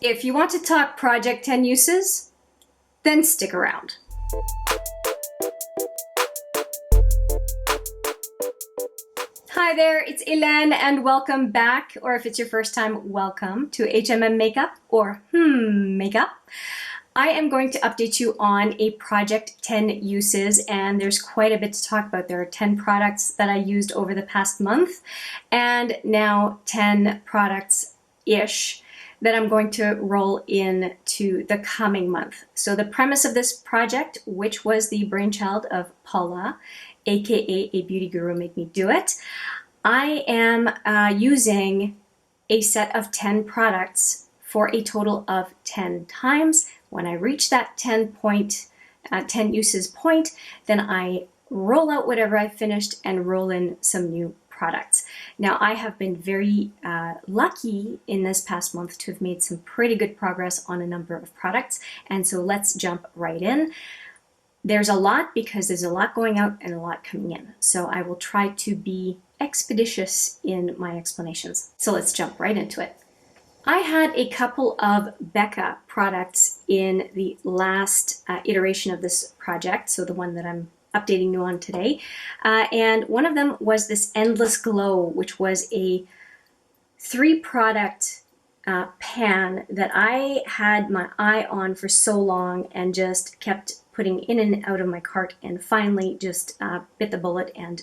If you want to talk Project 10 uses, then stick around. Hi there, it's Hélène and welcome back, or if it's your first time, welcome to HMM Makeup or Makeup. I am going to update you on a Project 10 uses, and there's quite a bit to talk about. There are 10 products that I used over the past month and now 10 products-ish that I'm going to roll into the coming month. So the premise of this project, which was the brainchild of Paula, aka a beauty guru made me do it, I am using a set of 10 products for a total of 10 times. When I reach that 10 uses point, then I roll out whatever I finished and roll in some new products. Now, I have been very lucky in this past month to have made some pretty good progress on a number of products, and so let's jump right in. There's a lot because there's a lot going out and a lot coming in, so I will try to be expeditious in my explanations. So let's jump right into it. I had a couple of Becca products in the last iteration of this project, so the one that I'm updating you on today, and one of them was this Endless Glow, which was a 3-product pan that I had my eye on for so long and just kept putting in and out of my cart, and finally just bit the bullet and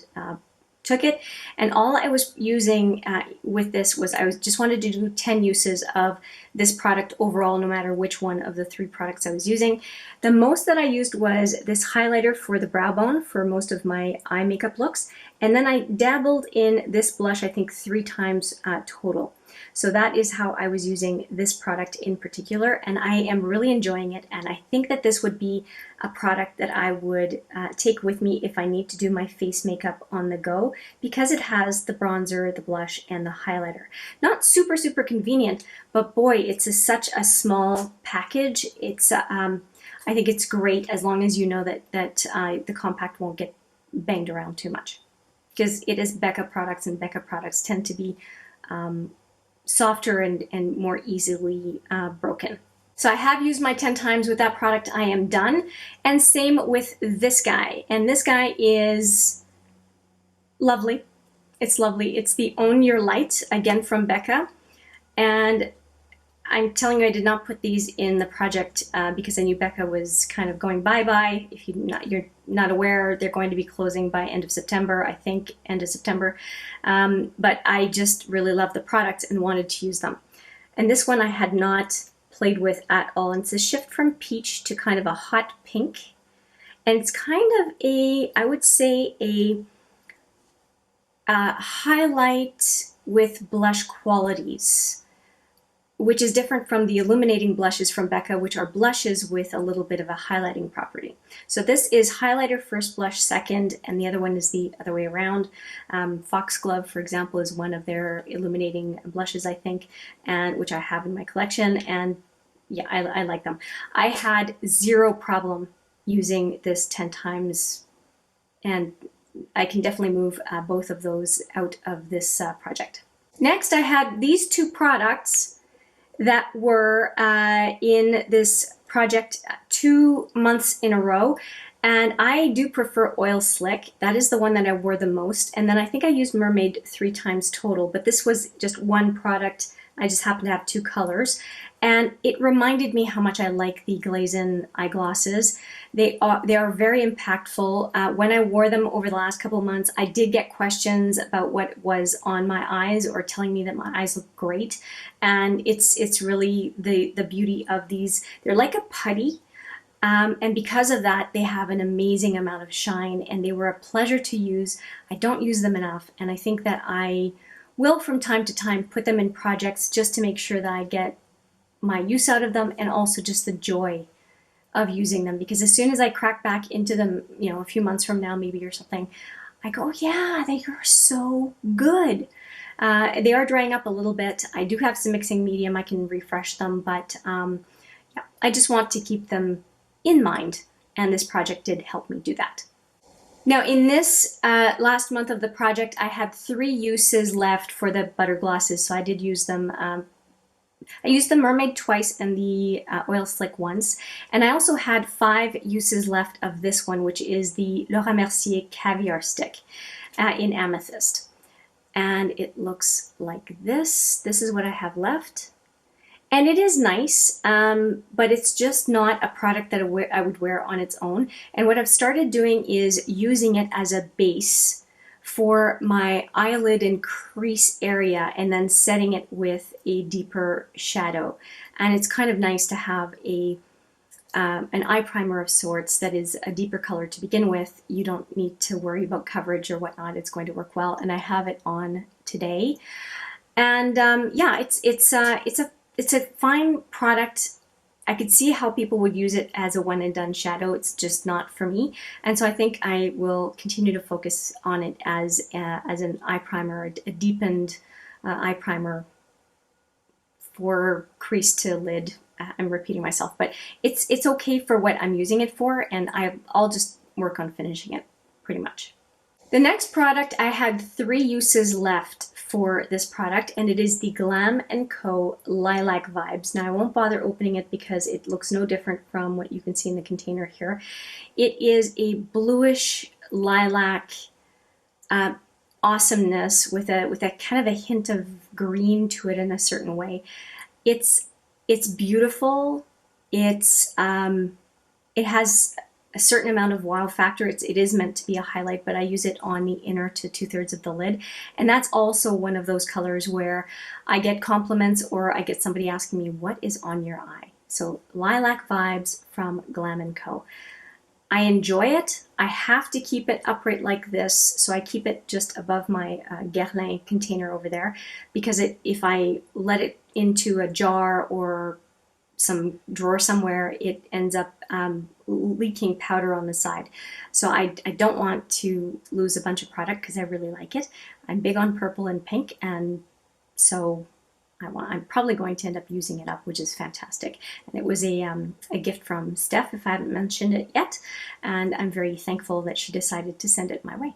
took it. And all I was using with this was I just wanted to do 10 uses of this product overall, no matter which one of the 3 products I was using. The most that I used was this highlighter for the brow bone for most of my eye makeup looks, and then I dabbled in this blush I think 3 times total. So that is how I was using this product in particular, and I am really enjoying it, and I think that this would be a product that I would take with me if I need to do my face makeup on the go, because it has the bronzer, the blush, and the highlighter. Not super convenient, but boy, it's such a small package. It's I think it's great as long as you know that the compact won't get banged around too much, because it is Becca products, and Becca products tend to be softer and more easily broken. So I have used my 10 times with that product. I am done. And same with this guy. And this guy is lovely. It's lovely. It's the Own Your Light, again from Becca. And I'm telling you, I did not put these in the project because I knew Becca was kind of going bye-bye. If you're not aware, they're going to be closing by end of September, I think, end of September. But I just really love the product and wanted to use them. And this one I had not played with at all. And it's a shift from peach to kind of a hot pink. And it's kind of I would say a highlight with blush qualities, which is different from the illuminating blushes from Becca, which are blushes with a little bit of a highlighting property. So this is highlighter first, blush second, and the other one is the other way around. Foxglove, for example, is one of their illuminating blushes, I think, and which I have in my collection, and yeah, I like them. I had zero problem using this 10 times, and I can definitely move both of those out of this project. Next, I had these 2 products that were in this project 2 months in a row, and I do prefer Oil Slick. That is the one that I wore the most, and then I think I used Mermaid 3 times total, but this was just one product. I just happened to have 2 colors, and it reminded me how much I like the Glazen eyeglosses. They are very impactful. When I wore them over the last couple of months, I did get questions about what was on my eyes or telling me that my eyes look great, and it's really the beauty of these. They're like a putty, and because of that, they have an amazing amount of shine, and they were a pleasure to use. I don't use them enough, and I think that I will from time to time put them in projects just to make sure that I get my use out of them, and also just the joy of using them, because as soon as I crack back into them, you know, a few months from now maybe or something, I go, oh, yeah, they are so good. They are drying up a little bit. I do have some mixing medium. I can refresh them, but yeah, I just want to keep them in mind, and this project did help me do that. Now in this last month of the project, I had 3 uses left for the butter glosses, so I did use them I used the Mermaid twice and the Oil Slick once. And I also had 5 uses left of this one, which is the Mercier Caviar Stick in Amethyst. And it looks like this. This is what I have left. And it is nice, but it's just not a product that I would wear on its own. And what I've started doing is using it as a base for my eyelid and crease area, and then setting it with a deeper shadow. And it's kind of nice to have an eye primer of sorts that is a deeper color to begin with. You don't need to worry about coverage or whatnot. It's going to work well, and I have it on today. And yeah, it's a fine product. I could see how people would use it as a one and done shadow. It's just not for me. And so I think I will continue to focus on it as an eye primer, a deepened eye primer for crease to lid. I'm repeating myself, but it's okay for what I'm using it for, and I'll just work on finishing it pretty much. The next product, I had 3 uses left for this product, and it is the Glam & Co. Lilac Vibes. Now, I won't bother opening it because it looks no different from what you can see in the container here. It is a bluish lilac awesomeness with a kind of a hint of green to it in a certain way. It's beautiful. It has a certain amount of wow factor. It is meant to be a highlight, but I use it on the inner to 2/3 of the lid. And that's also one of those colors where I get compliments or I get somebody asking me, what is on your eye? So Lilac Vibes from Glam & Co. I enjoy it. I have to keep it upright like this, so I keep it just above my Guerlain container over there, because if I let it into a jar or some drawer somewhere, it ends up leaking powder on the side. So I don't want to lose a bunch of product because I really like it. I'm big on purple and pink, and so I'm probably going to end up using it up, which is fantastic. And it was a gift from Steph, if I haven't mentioned it yet, and I'm very thankful that she decided to send it my way.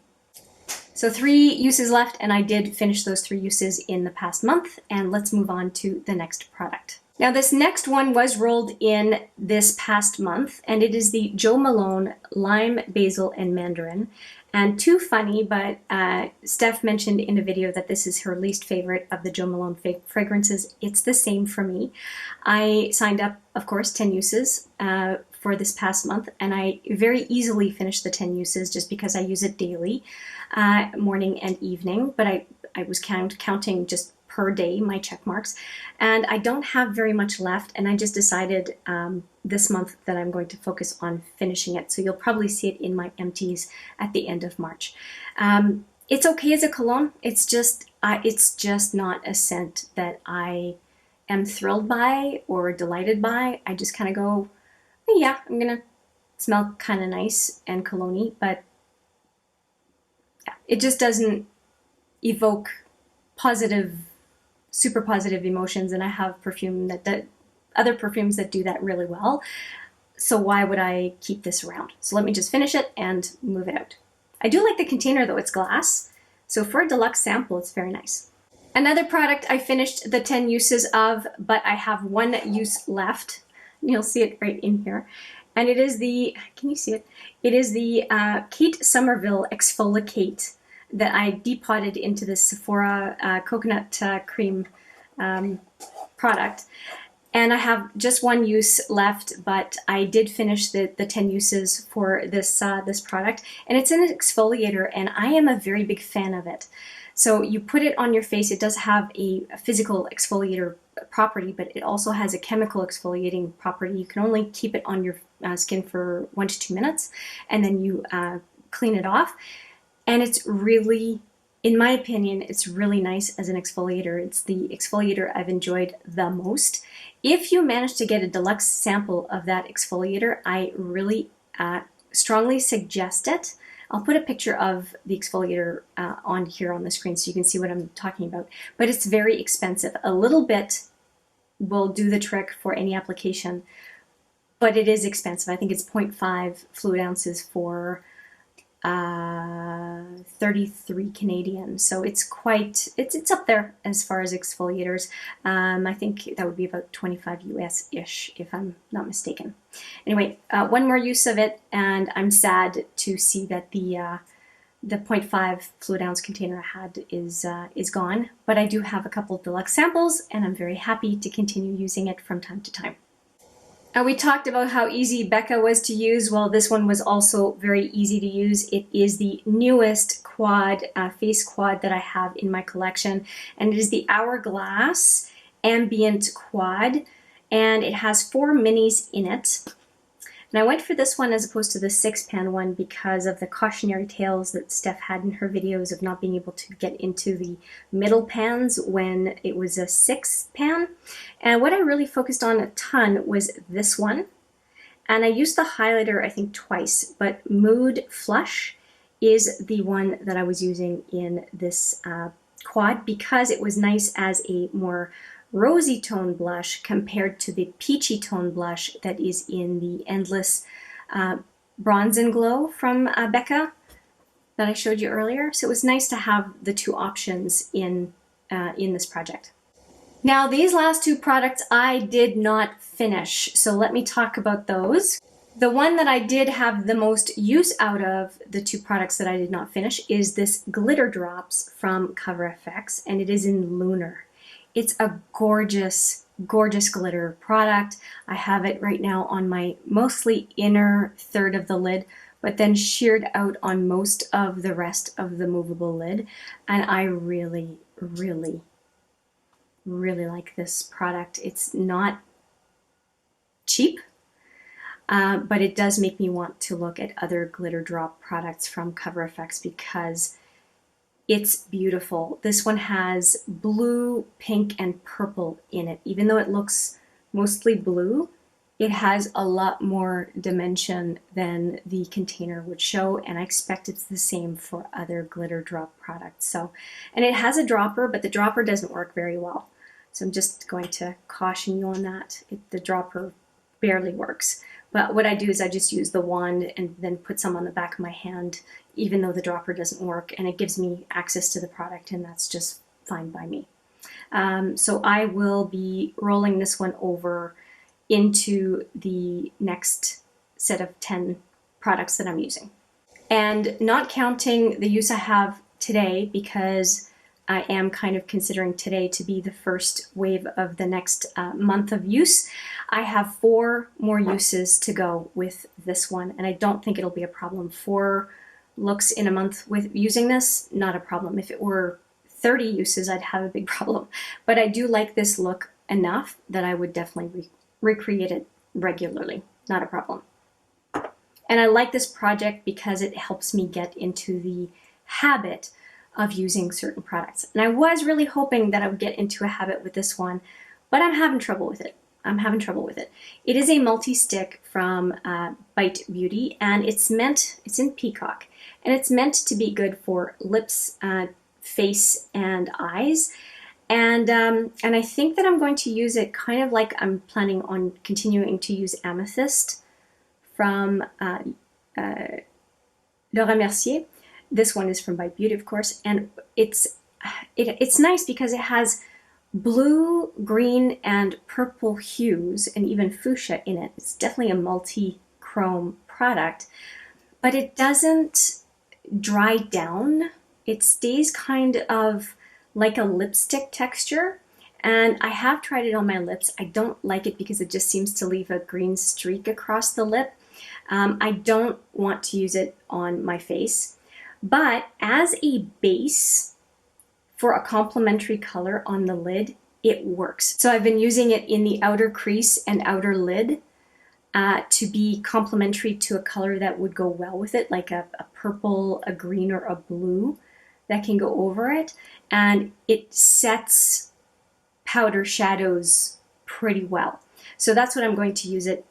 So 3 uses left, and I did finish those 3 uses in the past month, and let's move on to the next product. Now, this next one was rolled in this past month, and it is the Jo Malone Lime, Basil, and Mandarin. And too funny, but Steph mentioned in a video that this is her least favorite of the Jo Malone fragrances. It's the same for me. I signed up, of course, 10 uses for this past month, and I very easily finished the 10 uses just because I use it daily, morning and evening. But I was counting just per day my check marks, and I don't have very much left, and I just decided this month that I'm going to focus on finishing it. So you'll probably see it in my empties at the end of March. It's okay as a cologne. It's just not a scent that I am thrilled by or delighted by. I just kind of go, oh, yeah, I'm gonna smell kind of nice and cologne-y, but yeah, it just doesn't evoke super positive emotions, and I have perfume that other perfumes that do that really well. So why would I keep this around? So let me just finish it and move it out. I do like the container though, it's glass. So for a deluxe sample, it's very nice. Another product I finished the 10 uses of, but I have 1 use left. You'll see it right in here. And it is can you see it? It is the Kate Somerville Exfoliate that I depotted into this Sephora coconut cream product. And I have just 1 use left, but I did finish the 10 uses for this product. And it's an exfoliator, and I am a very big fan of it. So you put it on your face. It does have a physical exfoliator property, but it also has a chemical exfoliating property. You can only keep it on your skin for 1 to 2 minutes, and then you clean it off. And it's really, in my opinion, it's really nice as an exfoliator. It's the exfoliator I've enjoyed the most. If you manage to get a deluxe sample of that exfoliator, I really strongly suggest it. I'll put a picture of the exfoliator on here on the screen so you can see what I'm talking about. But it's very expensive. A little bit will do the trick for any application, but it is expensive. I think it's 0.5 fluid ounces for 33 Canadian. So it's quite, it's up there as far as exfoliators. I think that would be about 25 US-ish if I'm not mistaken. Anyway, one more use of it, and I'm sad to see that the 0.5 fluid ounce container I had is gone, but I do have a couple of deluxe samples, and I'm very happy to continue using it from time to time. We talked about how easy Becca was to use. Well, this one was also very easy to use. It is the newest quad, face quad that I have in my collection, and it is the Hourglass Ambient Quad, and it has 4 minis in it. And I went for this one as opposed to the 6-pan one because of the cautionary tales that Steph had in her videos of not being able to get into the middle pans when it was a 6-pan. And what I really focused on a ton was this one. And I used the highlighter, I think, twice, but Mood Flush is the one that I was using in this quad because it was nice as a more rosy tone blush compared to the peachy tone blush that is in the Endless Bronze and Glow from Becca that I showed you earlier. So it was nice to have the two options in this project. Now these last 2 products I did not finish, so let me talk about those. The one that I did have the most use out of the 2 products that I did not finish is this Glitter Drops from Cover FX, and it is in Lunar. It's a gorgeous, gorgeous glitter product. I have it right now on my mostly inner third of the lid, but then sheared out on most of the rest of the movable lid. And I really, really, really like this product. It's not cheap, but it does make me want to look at other glitter drop products from Cover FX because it's beautiful. This one has blue, pink, and purple in it. Even though it looks mostly blue, it has a lot more dimension than the container would show, and I expect it's the same for other glitter drop products. So, and it has a dropper, but the dropper doesn't work very well. So I'm just going to caution you on that. The dropper barely works. But what I do is I just use the wand and then put some on the back of my hand, even though the dropper doesn't work, and it gives me access to the product, and that's just fine by me. So I will be rolling this one over into the next set of 10 products that I'm using. And not counting the use I have today, because I am kind of considering today to be the first wave of the next month of use. I have 4 more uses to go with this one, and I don't think it'll be a problem. 4 looks in a month with using this, not a problem. If it were 30 uses, I'd have a big problem. But I do like this look enough that I would definitely recreate it regularly, not a problem. And I like this project because it helps me get into the habit of using certain products. And I was really hoping that I would get into a habit with this one, but I'm having trouble with it. It is a multi-stick from Bite Beauty, and it's in Peacock, and it's meant to be good for lips, face, and eyes. And I think that I'm going to use it kind of like I'm planning on continuing to use Amethyst from Mercier. This one is from Bite Beauty, of course, and it's nice because it has blue, green, and purple hues, and even fuchsia in it. It's definitely a multi-chrome product, but it doesn't dry down. It stays kind of like a lipstick texture, and I have tried it on my lips. I don't like it because it just seems to leave a green streak across the lip. I don't want to use it on my face, but as a base for a complementary color on the lid, it works. So I've been using it in the outer crease and outer lid to be complementary to a color that would go well with it, like a purple, a green, or a blue that can go over it. And it sets powder shadows pretty well. So that's what I'm going to use it.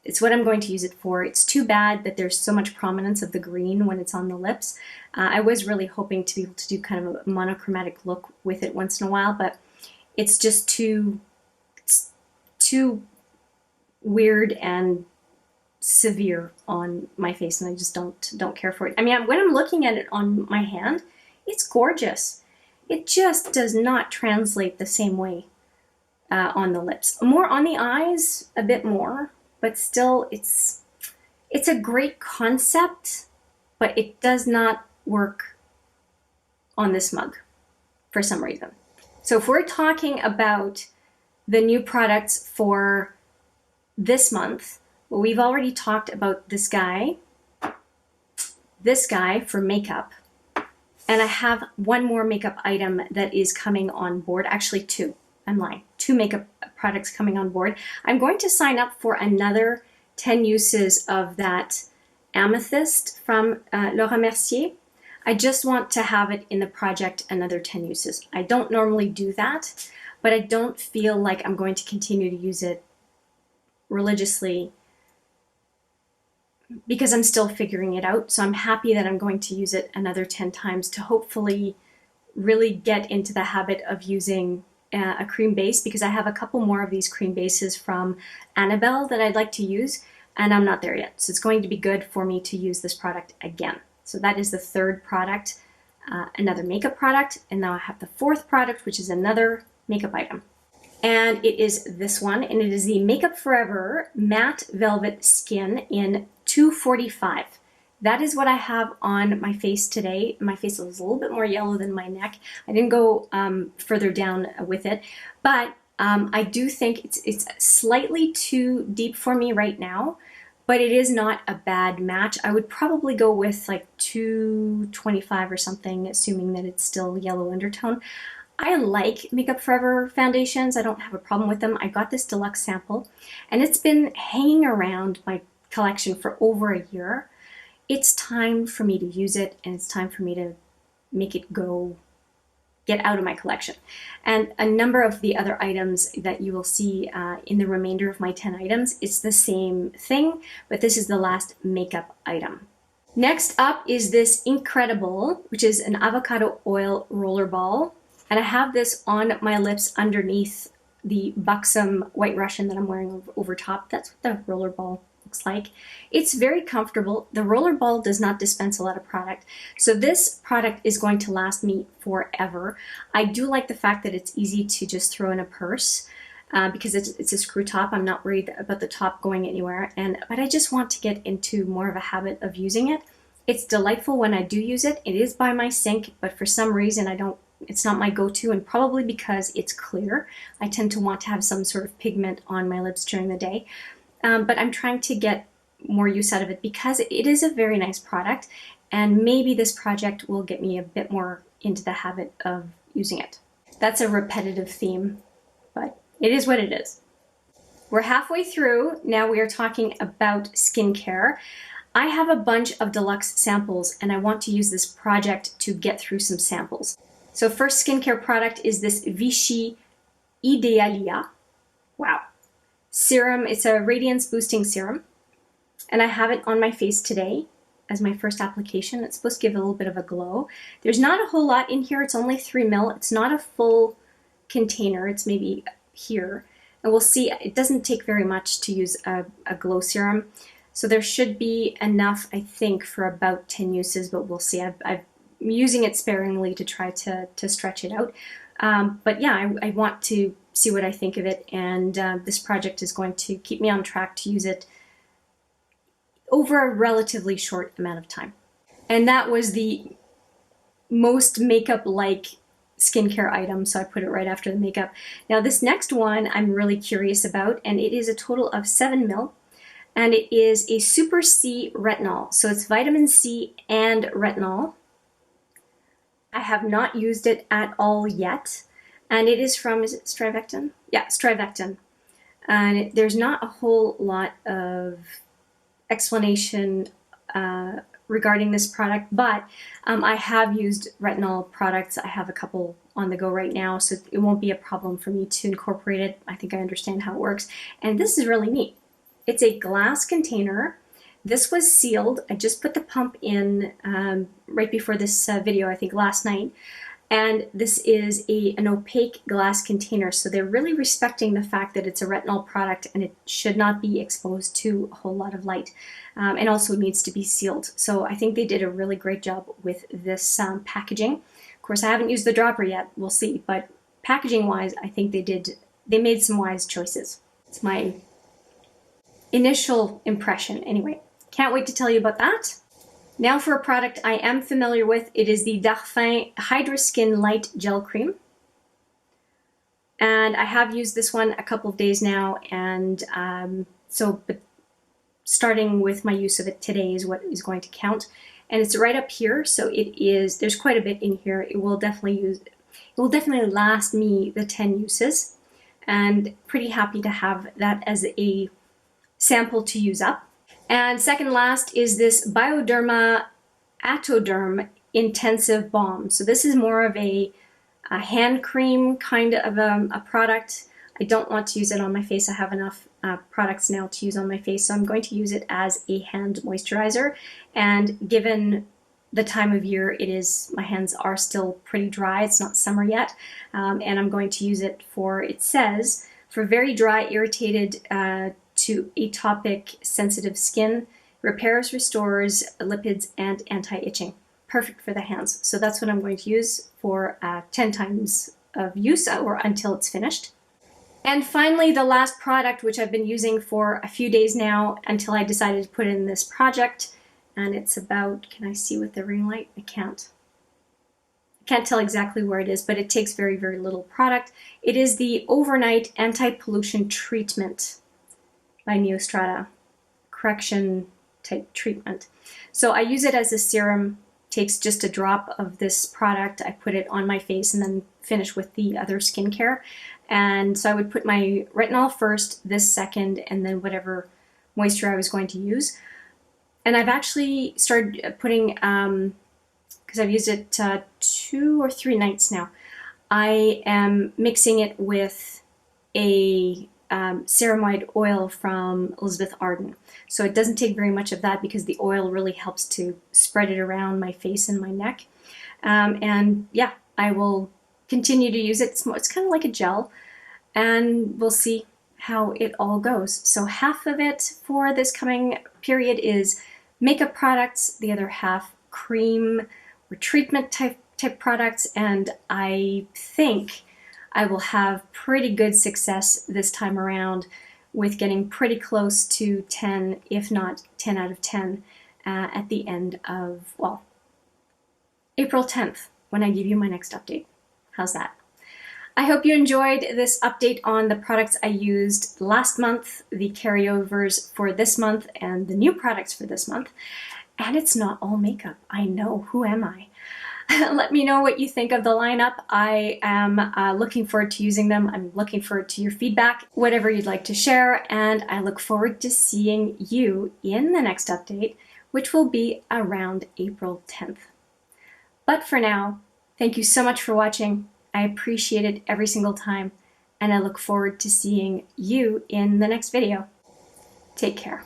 It's what I'm going to use it for. It's too bad that there's so much prominence of the green when it's on the lips. I was really hoping to be able to do kind of a monochromatic look with it once in a while, but it's just too weird and severe on my face, and I just don't care for it. I mean, when I'm looking at it on my hand, it's gorgeous. It just does not translate the same way on the lips. More on the eyes, a bit more, but still it's a great concept, but it does not work on this mug for some reason. So if we're talking about the new products for this month, well, we've already talked about this guy for makeup, and I have one more makeup item that is coming on board. Actually, two. I'm lying. 2 makeup products coming on board. I'm going to sign up for another 10 uses of that Amethyst from Mercier. I just want to have it in the project another 10 uses. I don't normally do that, but I don't feel like I'm going to continue to use it religiously because I'm still figuring it out. So I'm happy that I'm going to use it another 10 times to hopefully really get into the habit of using a cream base, because I have a couple more of these cream bases from Annabelle that I'd like to use, and I'm not there yet. So it's going to be good for me to use this product again. So that is the third product, another makeup product, and now I have the fourth product, which is another makeup item. And it is this one, and it is the Makeup Forever Matte Velvet Skin in 245. That is what I have on my face today. My face is a little bit more yellow than my neck. I didn't go further down with it, but I do think it's slightly too deep for me right now, but it is not a bad match. I would probably go with like 225 or something, assuming that it's still yellow undertone. I like Makeup Forever foundations. I don't have a problem with them. I got this deluxe sample, and it's been hanging around my collection for over a year. It's time for me to use it, and it's time for me to make it get out of my collection. And a number of the other items that you will see in the remainder of my 10 items, it's the same thing, but this is the last makeup item. Next up is this INC.Redible, which is an avocado oil rollerball. And I have this on my lips underneath the buxom White Russian that I'm wearing over top. That's what the rollerball looks like. It's very comfortable. The rollerball does not dispense a lot of product, so this product is going to last me forever. I do like the fact that it's easy to just throw in a purse because it's a screw top. I'm not worried about the top going anywhere, but I just want to get into more of a habit of using it. It's delightful when I do use it. It is by my sink, but for some reason it's not my go-to, and probably because it's clear. I tend to want to have some sort of pigment on my lips during the day. But I'm trying to get more use out of it because it is a very nice product, and maybe this project will get me a bit more into the habit of using it. That's a repetitive theme, but it is what it is. We're halfway through. Now we are talking about skincare. I have a bunch of deluxe samples, and I want to use this project to get through some samples. So first skincare product is this Vichy Idealia. Wow. Serum. It's a radiance boosting serum, and I have it on my face today as my first application. It's supposed to give a little bit of a glow. There's not a whole lot in here. It's only 3 ml. It's not a full container. It's maybe here, and we'll see. It doesn't take very much to use a glow serum, so there should be enough, I think, for about 10 uses, but we'll see. I'm using it sparingly to try to stretch it out, but yeah, I want to see what I think of it, and this project is going to keep me on track to use it over a relatively short amount of time. And that was the most makeup-like skincare item, so I put it right after the makeup. Now this next one I'm really curious about, and it is a total of 7 ml, and it is a Super C retinol. So it's vitamin C and retinol. I have not used it at all yet. And it is from, is it Trivectin? Yeah, Trivectin. And there's not a whole lot of explanation regarding this product, but I have used retinol products. I have a couple on the go right now, so it won't be a problem for me to incorporate it. I think I understand how it works. And this is really neat. It's a glass container. This was sealed. I just put the pump in right before this video, I think last night. And this is an opaque glass container, so they're really respecting the fact that it's a retinol product and it should not be exposed to a whole lot of light, and also needs to be sealed. So I think they did a really great job with this packaging. Of course, I haven't used the dropper yet, we'll see, but packaging wise, I think they made some wise choices. It's my initial impression anyway. Can't wait to tell you about that. Now for a product I am familiar with. It is the Darphin Hydra Skin Light Gel Cream. And I have used this one a couple of days now, and but starting with my use of it today is what is going to count. And it's right up here, so there's quite a bit in here. It will definitely last me the 10 uses, and pretty happy to have that as a sample to use up. And second last is this Bioderma Atoderm Intensive Balm. So this is more of a hand cream kind of a product. I don't want to use it on my face. I have enough products now to use on my face, so I'm going to use it as a hand moisturizer. And given the time of year it is, my hands are still pretty dry. It's not summer yet, and I'm going to use it for, it says, for very dry, irritated to atopic sensitive skin, repairs, restores lipids, and anti-itching. Perfect for the hands. So that's what I'm going to use for 10 times of use, or until it's finished. And finally, the last product, which I've been using for a few days now until I decided to put in this project, and it's about, can I see with the ring light? I can't tell exactly where it is, but it takes very, very little product. It is the Overnight Anti-Pollution Treatment by Neostrata, correction type treatment. So I use it as a serum, takes just a drop of this product, I put it on my face and then finish with the other skincare. And so I would put my retinol first, this second, and then whatever moisture I was going to use. And I've actually started putting, because I've used it 2 or 3 nights now, I am mixing it with a ceramide oil from Elizabeth Arden. So it doesn't take very much of that because the oil really helps to spread it around my face and my neck. And yeah, I will continue to use it. It's kind of like a gel, and we'll see how it all goes. So half of it for this coming period is makeup products, the other half cream or treatment type products, and I think I will have pretty good success this time around with getting pretty close to 10, if not 10 out of 10, at the end of, well, April 10th, when I give you my next update. How's that? I hope you enjoyed this update on the products I used last month, the carryovers for this month, and the new products for this month. And it's not all makeup. I know, who am I? Let me know what you think of the lineup. I am looking forward to using them. I'm looking forward to your feedback, whatever you'd like to share, and I look forward to seeing you in the next update, which will be around April 10th. But for now, thank you so much for watching. I appreciate it every single time, and I look forward to seeing you in the next video. Take care.